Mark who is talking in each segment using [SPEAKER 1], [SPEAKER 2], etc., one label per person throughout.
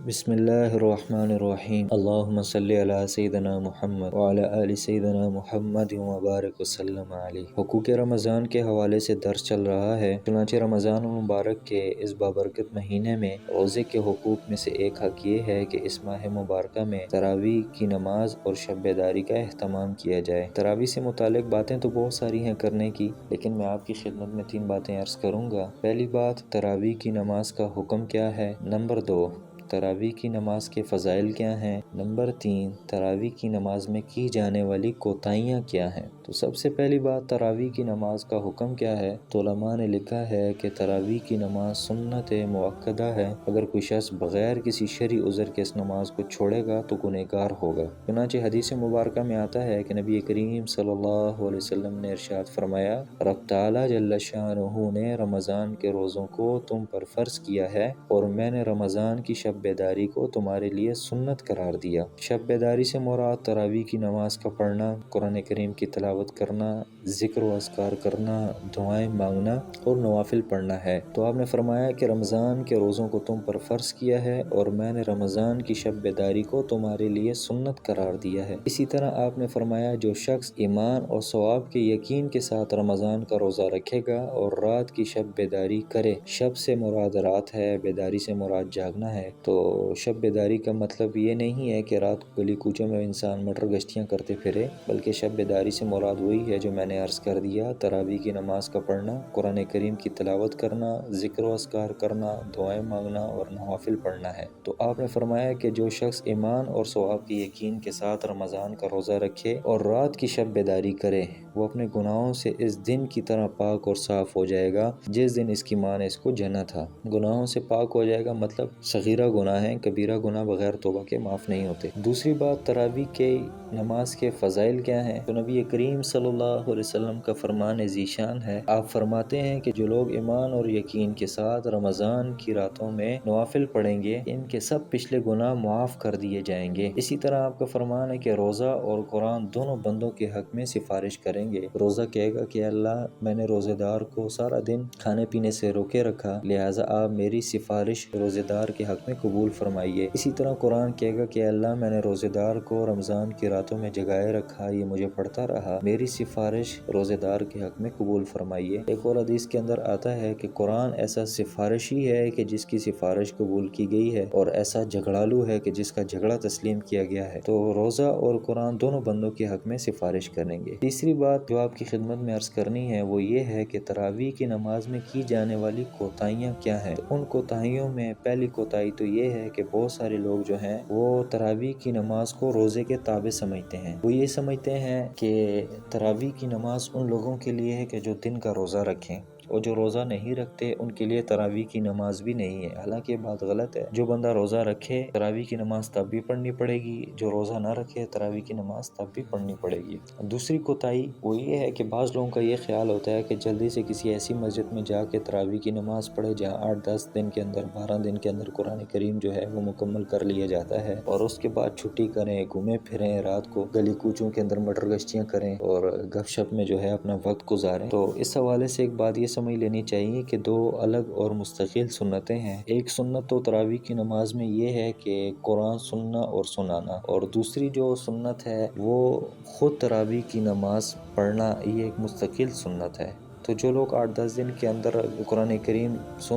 [SPEAKER 1] بسم اللہ الرحمن الرحیم اللہم صلی علی سیدنا محمد وعلی آل سیدنا محمد وبارک وسلم علیہ۔ حقوق رمضان کے حوالے سے درس چل رہا ہے۔ چنانچہ رمضان المبارک کے اس بابرکت مہینے میں روزے کے حقوق میں سے ایک حق یہ ہے کہ اس ماہ مبارکہ میں تراویح کی نماز اور شب بیداری کا اہتمام کیا جائے۔ تراویح سے متعلق باتیں تو بہت ساری ہیں کرنے کی، لیکن میں آپ کی خدمت میں 3 باتیں عرض کروں گا۔ پہلی بات، تراویح کی نماز کا حکم کیا ہے۔ نمبر 2، تراویح کی نماز کے فضائل کیا ہیں۔ نمبر 3، تراویح کی نماز میں کی جانے والی کوتاہیاں کیا ہیں۔ تو سب سے پہلی بات، تراویح کی نماز کا حکم کیا ہے۔ تو علماء نے لکھا ہے کہ تراویح کی نماز سنت مؤکدہ ہے۔ اگر کوئی شخص بغیر کسی شرعی عذر کے اس نماز کو چھوڑے گا تو گنہگار ہوگا۔ چنانچہ حدیث مبارکہ میں آتا ہے کہ نبی کریم صلی اللہ علیہ وسلم نے ارشاد فرمایا، رب تعالی جل شانہ نے رمضان کے روزوں کو تم پر فرض کیا ہے اور میں نے رمضان کی شب بیداری کو تمہارے لیے سنت قرار دیا۔ شب بیداری سے مراد تراویح کی نماز کا پڑھنا، قرآن کریم کی تلاوت کرنا، ذکر و اذکار کرنا، دعائیں مانگنا اور نوافل پڑھنا ہے۔ تو آپ نے فرمایا کہ رمضان کے روزوں کو تم پر فرض کیا ہے اور میں نے رمضان کی شب بیداری کو تمہارے لیے سنت قرار دیا ہے۔ اسی طرح آپ نے فرمایا، جو شخص ایمان اور ثواب کے یقین کے ساتھ رمضان کا روزہ رکھے گا اور رات کی شب بیداری کرے، شب سے مراد رات ہے، بیداری سے مراد جاگنا ہے۔ تو شب بیداری کا مطلب یہ نہیں ہے کہ رات کو گلی کوچوں میں انسان مٹر گشتیاں کرتے پھرے، بلکہ شب بیداری سے مراد وہی ہے جو میں نے عرض کر دیا، تراویح کی نماز کا پڑھنا، قرآن کریم کی تلاوت کرنا، ذکر و اذکار کرنا، دعائیں مانگنا اور نوافل پڑھنا ہے۔ تو آپ نے فرمایا کہ جو شخص ایمان اور ثواب کے یقین کے ساتھ رمضان کا روزہ رکھے اور رات کی شب بیداری کرے، وہ اپنے گناہوں سے اس دن کی طرح پاک اور صاف ہو جائے گا جس دن اس کی ماں نے اس کو جنا تھا۔ گناہوں سے پاک ہو جائے گا مطلب صغیرہ گناہ ہیں، کبیرہ گناہ بغیر توبہ کے معاف نہیں ہوتے۔ دوسری بات، تراویح کے نماز کے فضائل کیا ہیں۔ تو نبی کریم صلی اللہ علیہ وسلم کا فرمان ذیشان ہے، آپ فرماتے ہیں کہ جو لوگ ایمان اور یقین کے ساتھ رمضان کی راتوں میں نوافل پڑھیں گے، ان کے سب پچھلے گناہ معاف کر دیے جائیں گے۔ اسی طرح آپ کا فرمان ہے کہ روزہ اور قرآن دونوں بندوں کے حق میں سفارش کریں گے۔ روزہ کہے گا کہ اللہ، میں نے روزے دار کو سارا دن کھانے پینے سے روکے رکھا، لہٰذا آپ میری سفارش روزے دار کے حق میں قبول فرمائیے۔ اسی طرح قرآن کہے گا کہ اللہ، میں نے روزے دار کو رمضان کی راتوں میں جگائے رکھا، یہ مجھے پڑھتا رہا، میری سفارش روزے دار کے حق میں قبول فرمائیے۔ ایک اور حدیث کے اندر آتا ہے کہ قرآن ایسا سفارشی ہے کہ جس کی سفارش قبول کی گئی ہے، اور ایسا جھگڑالو ہے کہ جس کا جھگڑا تسلیم کیا گیا ہے۔ تو روزہ اور قرآن دونوں بندوں کے حق میں سفارش کریں گے۔ تیسری بات جو آپ کی خدمت میں عرض کرنی ہے وہ یہ ہے کہ تراویح کی نماز میں کی جانے والی کوتاہیاں کیا ہیں۔ ان کوتاہیوں میں پہلی کوتاہی تو یہ ہے کہ بہت سارے لوگ جو ہیں وہ تراویح کی نماز کو روزے کے تابع سمجھتے ہیں۔ وہ یہ سمجھتے ہیں کہ تراویح کی نماز ان لوگوں کے لیے ہے کہ جو دن کا روزہ رکھیں، اور جو روزہ نہیں رکھتے ان کے لیے تراویح کی نماز بھی نہیں ہے۔ حالانکہ یہ بات غلط ہے۔ جو بندہ روزہ رکھے تراویح کی نماز تب بھی پڑھنی پڑے گی، جو روزہ نہ رکھے تراویح کی نماز تب بھی پڑھنی پڑے گی۔ دوسری کوتاہی وہ یہ ہے کہ بعض لوگوں کا یہ خیال ہوتا ہے کہ جلدی سے کسی ایسی مسجد میں جا کے تراویح کی نماز پڑھے جہاں 8-10 دن کے اندر، 12 دن کے اندر قرآن کریم جو ہے وہ مکمل کر لیا جاتا ہے، اور اس کے بعد چھٹی کریں، گھومیں پھریں، رات کو گلی کوچوں کے اندر مٹر گشتیاں کریں اور گپ شپ میں جو ہے اپنا وقت گزاریں۔ تو اس حوالے سے ایک بات یہ سمجھ لینی چاہیے کہ 2 الگ اور مستقل سنتیں ہیں۔ ایک سنت تو تراویح کی نماز میں یہ ہے کہ قرآن سننا اور سنانا، اور دوسری جو سنت ہے وہ خود تراویح کی نماز پڑھنا، یہ ایک مستقل سنت ہے۔ تو جو لوگ 8-10 دن کے اندر قرآن کریم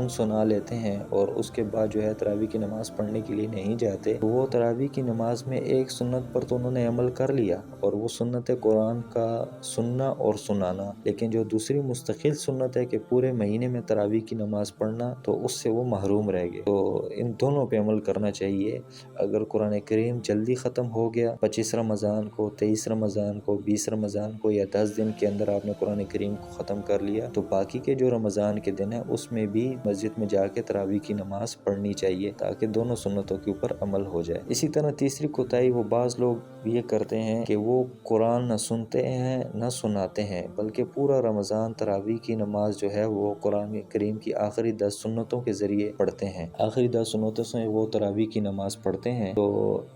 [SPEAKER 1] سنا لیتے ہیں اور اس کے بعد جو ہے تراویح کی نماز پڑھنے کے لیے نہیں جاتے، تو وہ تراویح کی نماز میں ایک سنت پر تو انہوں نے عمل کر لیا، اور وہ سنت ہے قرآن کا سننا اور سنانا، لیکن جو دوسری مستقل سنت ہے کہ پورے مہینے میں تراویح کی نماز پڑھنا، تو اس سے وہ محروم رہ گئے۔ تو ان دونوں پہ عمل کرنا چاہیے۔ اگر قرآن کریم جلدی ختم ہو گیا، 25 رمضان کو، 23 رمضان کو، 20 رمضان کو، یا 10 دن کے اندر آپ نے قرآن کریم کو ختم کر لیا، تو باقی کے جو رمضان کے دن ہیں اس میں بھی مسجد میں جا کے تراویح کی نماز پڑھنی چاہیے تاکہ دونوں سنتوں کے اوپر عمل ہو جائے۔ اسی طرح تیسری کوتاہی وہ بعض لوگ یہ کرتے ہیں کہ وہ قرآن نہ سنتے ہیں نہ سناتے ہیں، بلکہ پورا رمضان تراویح کی نماز جو ہے وہ قرآن کریم کی آخری 10 سنتوں کے ذریعے پڑھتے ہیں۔ آخری 10 سنتوں سے وہ تراویح کی نماز پڑھتے ہیں، تو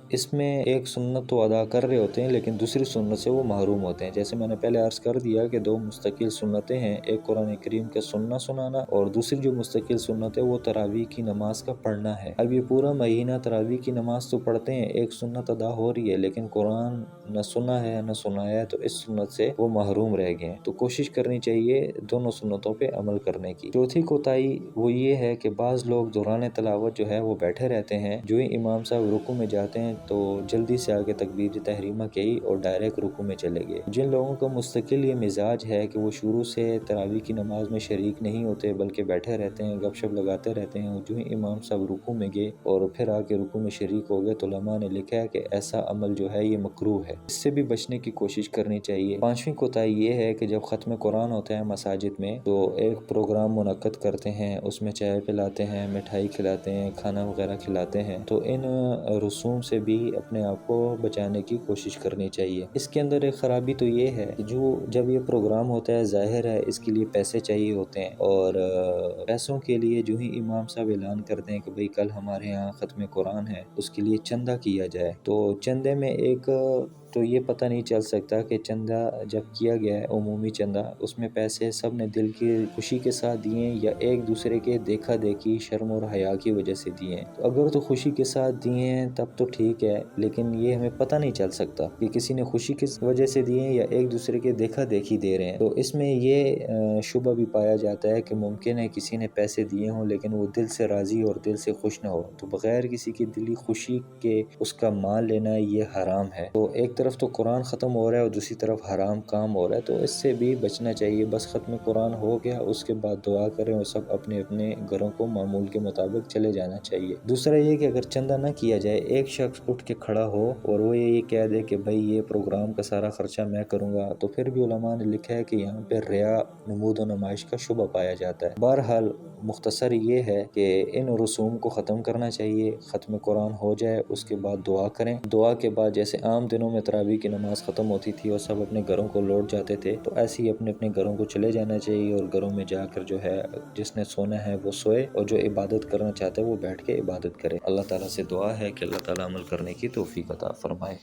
[SPEAKER 1] اس میں ایک سنت تو ادا کر رہے ہوتے ہیں لیکن دوسری سنت سے وہ محروم ہوتے ہیں۔ جیسے میں نے پہلے عرض کر دیا کہ 2 مستقل سنتیں ہیں، ہیں، ایک قرآن کریم کا سننا سنانا اور دوسری جو مستقل سنت ہے وہ تراویح کی نماز کا پڑھنا ہے۔ اب یہ پورا مہینہ تراویح کی نماز تو پڑھتے ہیں، ایک سنت ادا ہو رہی ہے، لیکن قرآن نہ سنا ہے نہ سنایا ہے، تو اس سنت سے وہ محروم رہ گئے ہیں۔ تو کوشش کرنی چاہیے دونوں سنتوں پہ عمل کرنے کی۔ چوتھی کوتاہی وہ یہ ہے کہ بعض لوگ دوران تلاوت جو ہے وہ بیٹھے رہتے ہیں، جو ہی امام صاحب رکوع میں جاتے ہیں تو جلدی سے آگے تکبیر تحریمہ کہی اور ڈائریکٹ رکوع میں چلے گئے۔ جن لوگوں کا مستقل یہ مزاج ہے کہ وہ شروع سے تراویح کی نماز میں شریک نہیں ہوتے بلکہ بیٹھے رہتے ہیں، گپ شپ لگاتے رہتے ہیں، جو ہی امام صاحب رکوع میں گئے اور پھر آ کے رکوع میں شریک ہو گئے، تو علماء نے لکھا ہے کہ ایسا عمل جو ہے یہ مکروہ ہے، اس سے بھی بچنے کی کوشش کرنی چاہیے۔ پانچویں کوتاہی یہ ہے کہ جب ختم قرآن ہوتا ہے مساجد میں تو ایک پروگرام منعقد کرتے ہیں، اس میں چائے پلاتے ہیں، مٹھائی کھلاتے ہیں، کھانا وغیرہ کھلاتے ہیں، تو ان رسوم سے بھی اپنے آپ کو بچانے کی کوشش کرنی چاہیے۔ اس کے اندر ایک خرابی تو یہ ہے کہ جب یہ پروگرام ہوتا ہے، ظاہر ہے اس کے لیے پیسے چاہیے ہوتے ہیں، اور پیسوں کے لیے جو ہی امام صاحب اعلان کرتے ہیں کہ بھئی کل ہمارے یہاں ختم قرآن ہے، اس کے لیے چندہ کیا جائے، تو چندے میں ایک تو یہ پتہ نہیں چل سکتا کہ چندہ جب کیا گیا ہے عمومی چندہ، اس میں پیسے سب نے دل کی خوشی کے ساتھ دیے ہیں یا ایک دوسرے کے دیکھا دیکھی شرم اور حیا کی وجہ سے دیے ہیں۔ تو اگر تو خوشی کے ساتھ دیے ہیں تب تو ٹھیک ہے، لیکن یہ ہمیں پتہ نہیں چل سکتا کہ کسی نے خوشی کی وجہ سے دیے ہیں یا ایک دوسرے کے دیکھا دیکھی دے رہے ہیں۔ تو اس میں یہ شبہ بھی پایا جاتا ہے کہ ممکن ہے کسی نے پیسے دیے ہوں لیکن وہ دل سے راضی اور دل سے خوش نہ ہو، تو بغیر کسی کی دلی خوشی کے اس کا مال لینا یہ حرام ہے۔ تو ایک طرف تو قرآن ختم ہو رہا ہے اور دوسری طرف حرام کام ہو رہا ہے، تو اس سے بھی بچنا چاہیے۔ بس ختم قرآن ہو گیا، اس کے بعد دعا کریں اور سب اپنے اپنے گھروں کو معمول کے مطابق چلے جانا چاہیے۔ دوسرا یہ کہ اگر چندہ نہ کیا جائے، ایک شخص اٹھ کے کھڑا ہو اور وہ یہ کہہ دے کہ بھائی یہ پروگرام کا سارا خرچہ میں کروں گا، تو پھر بھی علماء نے لکھا ہے کہ یہاں پہ ریا، نمود و نمائش کا شبہ پایا جاتا ہے۔ بہرحال مختصر یہ ہے کہ ان رسوم کو ختم کرنا چاہیے، ختم قرآن ہو جائے اس کے بعد دعا کریں، دعا کے بعد جیسے عام دنوں میں تراویح کی نماز ختم ہوتی تھی اور سب اپنے گھروں کو لوٹ جاتے تھے، تو ایسے ہی اپنے اپنے گھروں کو چلے جانا چاہیے اور گھروں میں جا کر جو ہے جس نے سونا ہے وہ سوئے اور جو عبادت کرنا چاہتا ہے وہ بیٹھ کے عبادت کرے۔ اللہ تعالیٰ سے دعا ہے کہ اللہ تعالیٰ عمل کرنے کی توفیق عطا فرمائے۔